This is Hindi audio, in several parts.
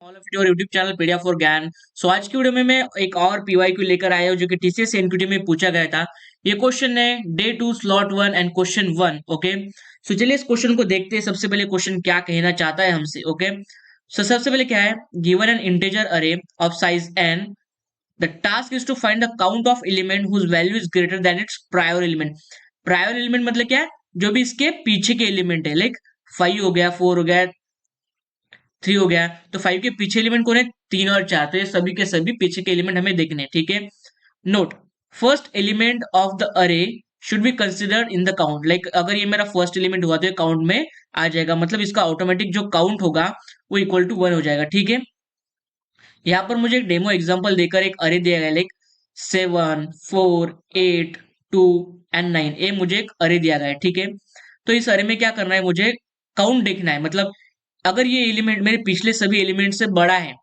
All of your YouTube channel Pedia for Gyan. So आज की वीडियो में मैं एक और पीवाईक्यू लेकर आया हूं जो कि टीसीएस एनक्यूटी में पूछा गया था। ये क्वेश्चन है day 2 slot 1 and question 1। Okay, so चलिए इस क्वेश्चन को देखते हैं। सबसे पहले क्वेश्चन क्या कहना चाहता है हमसे। ओके, सो सबसे पहले क्या है, given an integer array of size n, the task is to find the count of element whose value is greater than its prior element. Prior element मतलब क्या है, जो भी इसके पीछे के एलिमेंट है, लाइक 5 हो गया, 4 हो गया, 3 हो गया। तो 5 के पीछे एलिमेंट कौन है, 3 और 4। तो ये सभी के सभी पीछे के एलिमेंट हमें देखने हैं। ठीक है, note, first element of the array should be considered in the count. Like अगर ये मेरा फर्स्ट एलिमेंट हुआ तो ये काउंट में आ जाएगा, मतलब इसका ऑटोमेटिक जो काउंट होगा वो इक्वल टू 1 हो जाएगा। ठीक है, यहाँ पर मुझे एक डेमो एग्जांपल देकर एक अरे दिया गया, लाइक 7 4 8 2 एंड 9। ये मुझे एक अरे दिया गया है। ठीक है, तो इस अरे में क्या करना है, मुझे काउंट देखना है। मतलब अगर ये एलिमेंट मेरे पिछले सभी एलिमेंट से बड़ा है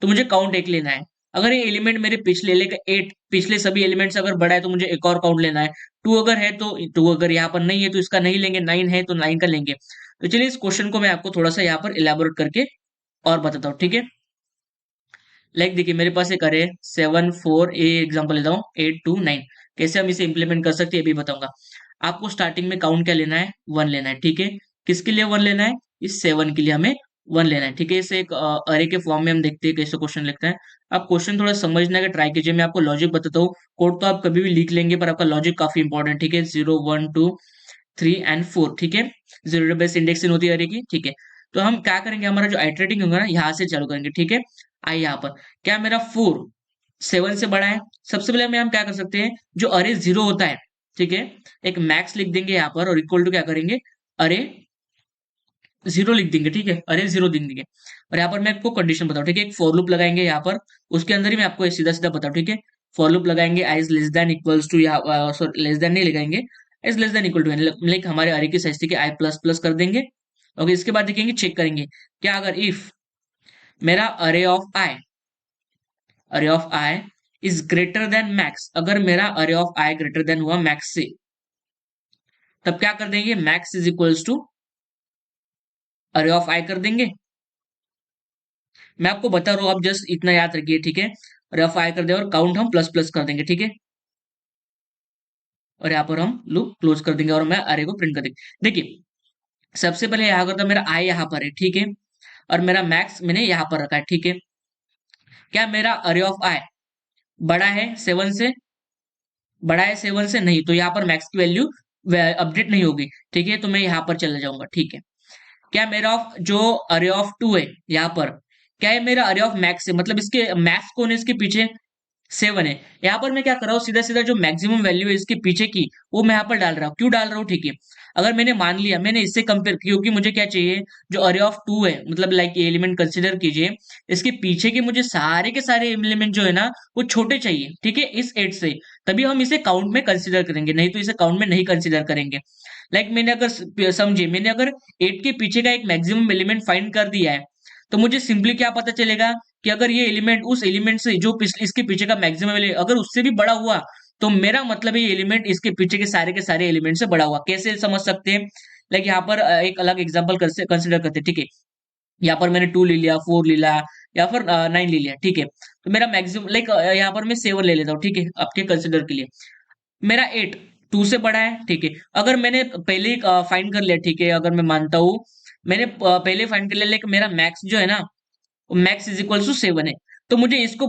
तो मुझे काउंट एक लेना है। अगर ये एलिमेंट मेरे पिछले लेकर 8 पिछले सभी एलिमेंट से अगर बड़ा है तो मुझे एक और काउंट लेना है। 2 अगर है तो 2, अगर यहाँ पर नहीं है तो इसका नहीं लेंगे। 9 है तो 9 का लेंगे। तो चलिए इस क्वेश्चन को मैं आपको थोड़ा सा यहाँ पर इलेबोरेट करके और बताता हूँ। ठीक है, लाइक देखिए मेरे पास एक अरे 7 4 ए एग्जांपल लेता हूँ, 8 2 9। कैसे हम इसे इंप्लीमेंट कर सकते हैं ये भी बताऊंगा। आपको स्टार्टिंग में काउंट क्या लेना है, 1 लेना है। ठीक है, किसके लिए 1 लेना है, इस 7 के लिए हमें 1 लेना है। ठीक है, इसे एक अरे के फॉर्म में हम देखते हैं कैसे क्वेश्चन लिखते हैं। आप क्वेश्चन थोड़ा समझने का ट्राई कीजिए। मैं आपको लॉजिक बताता हूँ। कोड तो आप कभी भी लिख लेंगे पर आपका लॉजिक काफी इंपॉर्टेंट। ठीक है, 0 1 2 3 एंड 4। ठीक है, जीरो बेस इंडेक्सिंग होती है अरे की। ठीक है, तो हम क्या करेंगे, हमारा जो आइटरेटिंग होगा ना यहाँ से चालू करेंगे। ठीक है, आई यहाँ पर क्या मेरा 4 7 से बड़ा है। सबसे पहले हम क्या कर सकते हैं, जो अरे 0 होता है, ठीक है, एक मैक्स लिख देंगे यहाँ पर और इक्वल टू क्या करेंगे, अरे 0 लिख देंगे। ठीक है, अरे 0 लिख देंगे। और यहाँ पर मैं आपको कंडीशन बताऊँ। ठीक है, एक फॉर लूप लगाएंगे यहाँ पर, उसके अंदर ही मैं आपको सीधा सीधा बताऊँ। ठीक है, फॉर लूप लगाएंगे, i is less than equals to, यहाँ सॉरी लेस देन नहीं लगाएंगे, is less than equal to, like हमारे अरे की साइज थी कि आई प्लस प्लस कर देंगे। ओके, इसके बाद देखेंगे, चेक करेंगे क्या, अगर इफ मेरा अरे of I is greater then max, अगर मेरा अरे ऑफ आई ग्रेटर देन हुआ मैक्स से, तब क्या कर देंगे, मैक्स इज इक्वल्स टू अरे ऑफ आई कर देंगे। मैं आपको बता रहा हूं, आप जस्ट इतना याद रखिए। ठीक है, अरे ऑफ आई कर दे और काउंट हम प्लस प्लस कर देंगे। ठीक है, और यहाँ पर हम लूप क्लोज कर देंगे और मैं अरे को प्रिंट कर देंगे। देखिए सबसे पहले यहाँ करता मेरा आई यहाँ पर है। ठीक है, और मेरा मैक्स मैंने यहाँ पर रखा है। ठीक है, क्या मेरा अरे ऑफ आई बड़ा है 7 से, बड़ा है 7 से, नहीं, तो यहाँ पर मैक्स की वैल्यू अपडेट नहीं होगी। ठीक है, तो मैं यहाँ पर चला जाऊंगा। ठीक है, क्या मेरा ऑफ जो अरे ऑफ 2 है यहाँ पर, क्या है मेरा अरे ऑफ मैक्स है, मतलब इसके मैक्स कौन है, इसके पीछे 7 है। यहाँ पर मैं क्या कर रहा हूँ, सीधा सीधा जो मैक्सिमम वैल्यू है इसके पीछे की वो मैं यहाँ पर डाल रहा हूँ। क्यों डाल रहा हूँ, ठीक है, अगर मैंने मान लिया, मैंने इससे कंपेयर, क्योंकि मुझे क्या चाहिए, जो अरे ऑफ 2 है, मतलब लाइक एलिमेंट कंसिडर कीजिए, इसके पीछे के मुझे सारे के सारे एलिमेंट जो है ना वो छोटे चाहिए। ठीक है, इस 8 से, तभी हम इसे काउंट में कंसिडर करेंगे, नहीं तो इसे काउंट में नहीं कंसिडर करेंगे। लाइक मैंने अगर समझिए, मैंने अगर 8 के पीछे का एक मैक्सिमम एलिमेंट फाइंड कर दिया है, तो मुझे सिंपली क्या पता चलेगा कि अगर ये एलिमेंट उस एलिमेंट से जो इसके पीछे का मैक्सिमम अगर उससे भी बड़ा हुआ, तो मेरा मतलब ये एलिमेंट इसके पीछे के सारे एलिमेंट से बड़ा हुआ। कैसे समझ सकते हैं, लाइक यहाँ पर एक अलग एग्जांपल कंसिडर करते हैं। ठीक है, यहाँ पर मैंने 2 ले लिया, 4 ले लिया, या फिर 9 ले लिया। ठीक है, तो मेरा मैक्सिमम लाइक यहाँ पर मैं 7 ले लेता हूँ। ठीक है, आपके कंसिडर के लिए मेरा 8 2 से बड़ा है। ठीक है, अगर मैंने पहले ही फाइंड कर लिया, ठीक है, अगर मैं मानता हूँ मैंने पहले फाइंड कर लिया, लेकिन मेरा मैक्स जो है ना, मैक्स इज इक्वल टू 7 है, तो मुझे इसको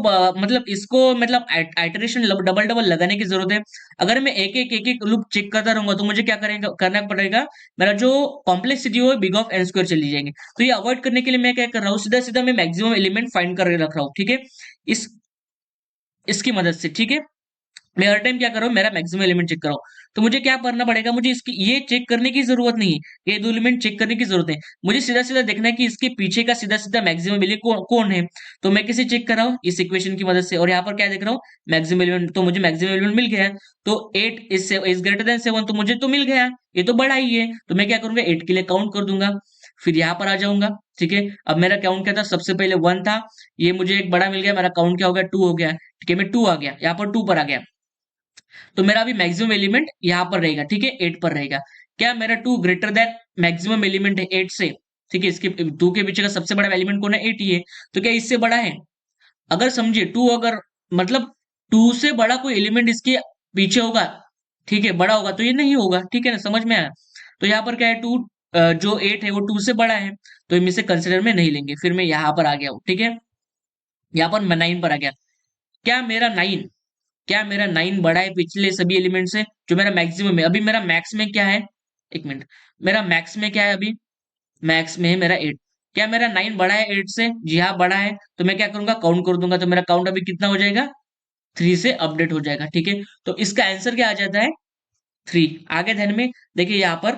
मतलब आइटरेशन डबल डबल लगाने की जरूरत है। अगर मैं एक एक लूप चेक करता रहूंगा तो मुझे क्या करेगा, करना पड़ेगा, मेरा जो कॉम्प्लेक्सिटी हो बिग ऑफ एन स्क्वायर चली जाएंगे। तो ये अवॉइड करने के लिए मैं क्या कर रहा हूँ, सीधा सीधा मैं मैक्सिमम एलिमेंट फाइंड करके रख रहा हूँ। ठीक है, इस इसकी मदद से। ठीक है, मैं हर टाइम क्या कर रहा हूँ, मेरा मैक्सिमम एलिमेंट चेक कर रहा हूँ। तो मुझे क्या करना पड़ेगा, मुझे इसकी ये चेक करने की जरूरत नहीं है, ये 2 एलिमेंट चेक करने की जरूरत है। मुझे सीधा सीधा देखना है कि इसके पीछे का सीधा सीधा मैक्सिमम एलिमेंट कौन है। तो मैं किसे चेक कर रहा हूँ, इस इक्वेशन की मदद से, और यहाँ पर क्या देख रहा हूँ, मैक्सिमम एलिमेंट। तो मुझे मैक्सिमम एलिमेंट मिल गया। तो 8 इज ग्रेटर देन 7, तो मुझे तो मिल गया, ये तो बड़ा ही है। तो मैं क्या करूंगा, 8 के लिए काउंट कर दूंगा, फिर यहाँ पर आ जाऊंगा। ठीक है, अब मेरा काउंट क्या था, सबसे पहले 1 था, ये मुझे एक बड़ा मिल गया, मेरा काउंट क्या हो गया, 2 हो गया। ठीक है, मैं 2 आ गया, यहाँ पर 2 पर आ गया, तो मेरा अभी मैक्सिमम एलिमेंट यहां पर रहेगा। ठीक है, 8 पर रहेगा। क्या मेरा 2 ग्रेटर देन मैक्सिमम एलिमेंट है 8 से। ठीक है, इसके 2 के पीछे का सबसे बड़ा एलिमेंट कौन है, 8 ही है। तो क्या इससे बड़ा है? अगर समझिए 2 अगर मतलब 2 से बड़ा कोई एलिमेंट इसके पीछे होगा, ठीक है, बड़ा होगा, तो ये नहीं होगा, ठीक है ना, समझ में आया। तो यहाँ पर क्या है, 2 जो 8 है वो 2 से बड़ा है, तो हम इसे कंसिडर में नहीं लेंगे। फिर मैं यहाँ पर आ गया हूँ, ठीक है, यहाँ पर मैं 9 पर आ गया। क्या मेरा 9, क्या मेरा 9 बड़ा है पिछले सभी एलिमेंट से? जो मेरा मैक्सिमम है, अभी मेरा मैक्स में क्या है, एक मिनट, मेरा मैक्स में क्या है अभी, मैक्स में है मेरा 8। क्या मेरा 9 बड़ा है 8 से? जी हाँ बड़ा है। तो मैं क्या करूंगा, काउंट कर दूंगा, तो मेरा काउंट अभी कितना हो जाएगा, 3 से अपडेट हो जाएगा, ठीक है। तो इसका आंसर क्या आ जाता है, 3। आगे ध्यान में देखिए, यहाँ पर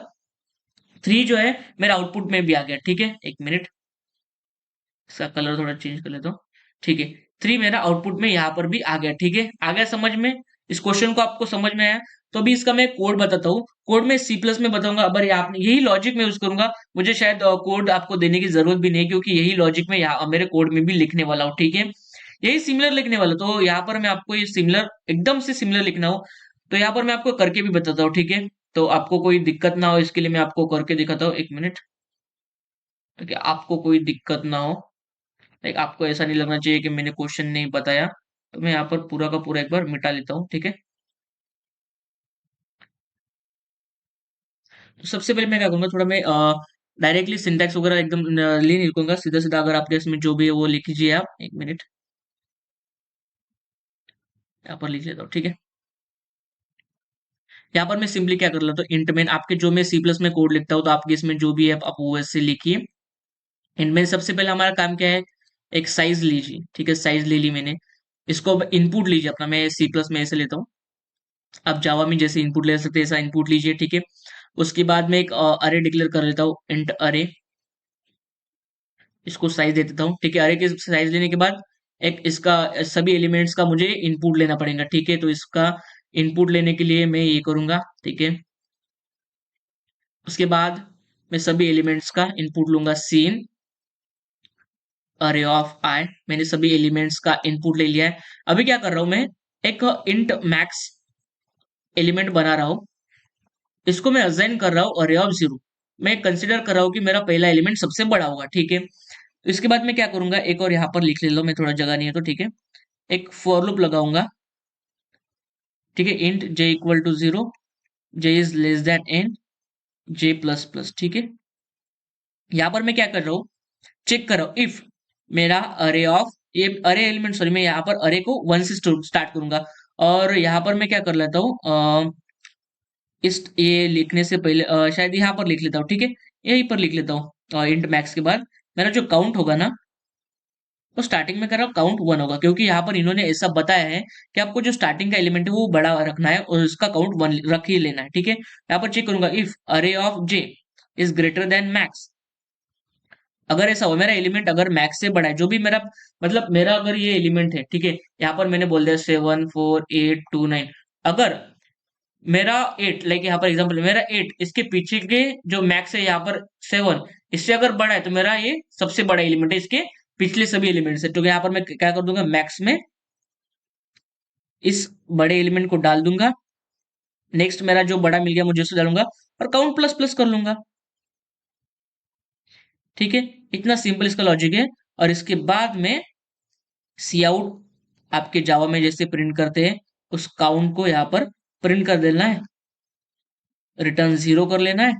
3 जो है मेरा आउटपुट में भी आ गया, ठीक है, एक मिनट, इसका कलर थोड़ा चेंज कर लेता हूँ, ठीक है। 3 मेरा आउटपुट में यहाँ पर भी आ गया, ठीक है, आ गया समझ में। इस क्वेश्चन को आपको समझ में आया? तो अभी इसका मैं कोड बताता हूँ, कोड में सी प्लस में बताऊंगा। अगर ये आपने यही लॉजिक में यूज करूंगा, मुझे शायद कोड आपको देने की जरूरत भी नहीं है, क्योंकि यही लॉजिक में यहाँ मेरे कोड में भी लिखने वाला हूँ, ठीक है, यही सिमिलर लिखने वाला। तो यहाँ पर मैं आपको ये सिमिलर, एकदम से सिमिलर लिखना हो, तो यहाँ पर मैं आपको करके भी बताता हूँ, ठीक है। तो आपको कोई दिक्कत ना हो इसके लिए मैं आपको करके दिखाता हूँ, एक मिनट, ठीक है, आपको कोई दिक्कत ना हो, लाइक आपको ऐसा नहीं लगना चाहिए कि मैंने क्वेश्चन नहीं बताया। तो मैं यहाँ पर पूरा का पूरा एक बार मिटा लेता हूँ, ठीक है। तो सबसे पहले मैं क्या करूंगा, थोड़ा मैं डायरेक्टली सिंटैक्स वगैरह एकदम नहीं लिखूंगा, सीधा सीधा अगर आपके इसमें जो भी है वो लिख लीजिए आप, एक मिनट, यहाँ पर लिख लेता हूँ, ठीक है। यहाँ पर मैं सिंपली क्या कर लेता हूँ, इंट में आपके जो मैं सी प्लस में कोड लिखता हूँ, तो आपके इसमें जो भी है आप वो वैसे लिखिए। इंट में सबसे पहले हमारा काम क्या है, एक साइज लीजिए, ठीक है, साइज ले ली मैंने। इसको इनपुट लीजिए अपना, मैं सी प्लस में ऐसे लेता हूँ, आप जावा में जैसे इनपुट ले सकते हैं ऐसा इनपुट लीजिए, ठीक है। उसके बाद में एक अरे डिक्लेयर कर लेता हूँ, इंट अरे, इसको साइज दे देता हूँ, ठीक है। अरे के साइज लेने के बाद एक इसका सभी एलिमेंट्स का मुझे इनपुट लेना पड़ेगा, ठीक है। तो इसका इनपुट लेने के लिए मैं ये करूंगा, ठीक है। उसके बाद मैं सभी एलिमेंट्स का इनपुट लूंगा, सीन अरे ऑफ आई, मैंने सभी एलिमेंट्स का इनपुट ले लिया है। अभी क्या कर रहा हूं मैं, एक इंट मैक्स एलिमेंट बना रहा हूं, इसको मैं असाइन कर रहा हूँ अरे ऑफ 0। मैं कंसिडर कर रहा हूँ कि मेरा पहला एलिमेंट सबसे बड़ा होगा, ठीक है। तो इसके बाद मैं क्या करूंगा, एक और यहाँ पर लिख ले लो, मैं थोड़ा जगह नहीं है तो, ठीक है, एक फॉर लूप लगाऊंगा, ठीक है, int J equal to 0, J is less than N, J plus plus, ठीक है। यहाँ पर मैं क्या कर रहा हूँ, चेक कर रहा हूँ इफ मेरा अरे ऑफ, ये अरे एलिमेंट, सॉरी, मैं यहाँ पर अरे को 1 से स्टार्ट करूंगा। और यहाँ पर मैं क्या कर लेता हूँ, इस ये लिखने से पहले शायद यहाँ पर लिख लेता हूँ, ठीक है, यहीं पर लिख लेता हूँ, इंट मैक्स के बाद मेरा जो काउंट होगा ना, तो स्टार्टिंग में कर रहा हूँ काउंट 1 होगा, क्योंकि यहाँ पर इन्होंने ऐसा बताया है कि आपको जो स्टार्टिंग का एलिमेंट है वो बड़ा रखना है और उसका काउंट 1 रख ही लेना है, ठीक है। यहाँ पर चेक करूंगा इफ अरे of J is greater then max, अगर ऐसा हो मेरा एलिमेंट अगर मैक्स से बड़ा है, जो भी मेरा मतलब मेरा अगर ये एलिमेंट है, ठीक है, यहाँ पर मैंने बोल दिया 7 4 8 2 9, अगर मेरा 8, लाइक यहाँ पर एग्जांपल मेरा 8 इसके पीछे के जो मैक्स है यहाँ पर 7, इससे अगर बड़ा है तो मेरा ये सबसे बड़ा एलिमेंट है इसके पिछले सभी एलिमेंट से। तो यहाँ पर मैं क्या कर दूंगा, मैक्स में इस बड़े एलिमेंट को डाल दूंगा, नेक्स्ट मेरा जो बड़ा मिल गया मुझे उसे डालूंगा और काउंट प्लस प्लस कर लूंगा, ठीक है। इतना सिंपल इसका लॉजिक है। और इसके बाद में सी आउट आपके जावा में जैसे प्रिंट करते हैं, उस काउंट को यहाँ पर प्रिंट कर देना है, रिटर्न 0 कर लेना है,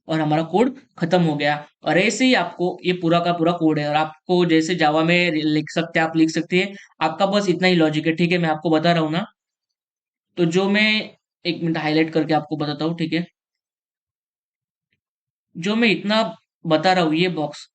और हमारा कोड खत्म हो गया। और ऐसे ही आपको ये पूरा का पूरा कोड है, और आपको जैसे जावा में लिख सकते हैं आप लिख सकते हैं, आपका बस इतना ही लॉजिक है, ठीक है। मैं आपको बता रहा हूँ ना, तो जो मैं एक मिनट हाईलाइट करके आपको बताता हूँ, ठीक है, जो मैं इतना बता रहा हूँ ये बॉक्स,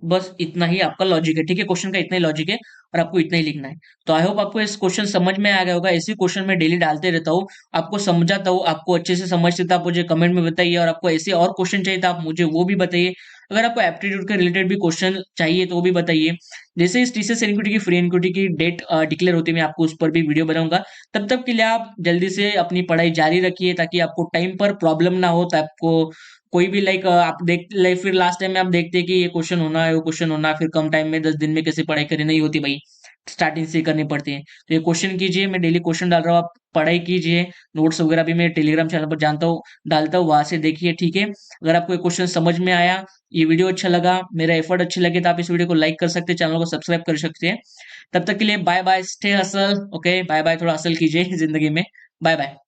बस इतना ही आपका लॉजिक है, ठीक है, क्वेश्चन का इतना ही लॉजिक है और आपको इतना ही लिखना है। तो आई होप आपको इस क्वेश्चन समझ में आ गया होगा। ऐसे क्वेश्चन मैं डेली डालते रहता हूँ, आपको समझाता हूँ, आपको अच्छे से समझते था आप मुझे कमेंट में बताइए, और आपको ऐसे और क्वेश्चन चाहिए था आप मुझे वो भी बताइए। अगर आपको एप्टीट्यूड के रिलेटेड भी क्वेश्चन चाहिए तो वो भी बताइए। जैसे इस टीसीएस एनक्यूटी की फ्री एनक्यूटी की डेट डिक्लेयर होती है, मैं आपको उस पर भी वीडियो बनाऊंगा। तब तक के लिए आप जल्दी से अपनी पढ़ाई जारी रखिए, ताकि आपको टाइम पर प्रॉब्लम ना हो, तो आपको कोई भी लाइक आप देख लाइक फिर लास्ट टाइम में आप देखते हैं कि ये क्वेश्चन होना है वो क्वेश्चन होना है, फिर कम टाइम में 10 दिन में कैसे पढ़ाई करें, नहीं होती भाई। स्टार्टिंग से ही करनी पड़ती है। तो ये क्वेश्चन कीजिए, मैं डेली क्वेश्चन डाल रहा हूँ, आप पढ़ाई कीजिए, नोट्स वगैरह भी मैं टेलीग्राम चैनल पर जानता हूँ डालता हूँ, वहां से देखिए, ठीक है। अगर आपको ये क्वेश्चन समझ में आया, ये वीडियो अच्छा लगा, मेरा एफर्ट अच्छे लगे, तो आप इस वीडियो को लाइक कर सकते हैं, चैनल को सब्सक्राइब कर सकते हैं। तब तक के लिए bye bye, stay hustle, okay, bye bye, थोड़ा हसल कीजिए जिंदगी में, बाय बाय।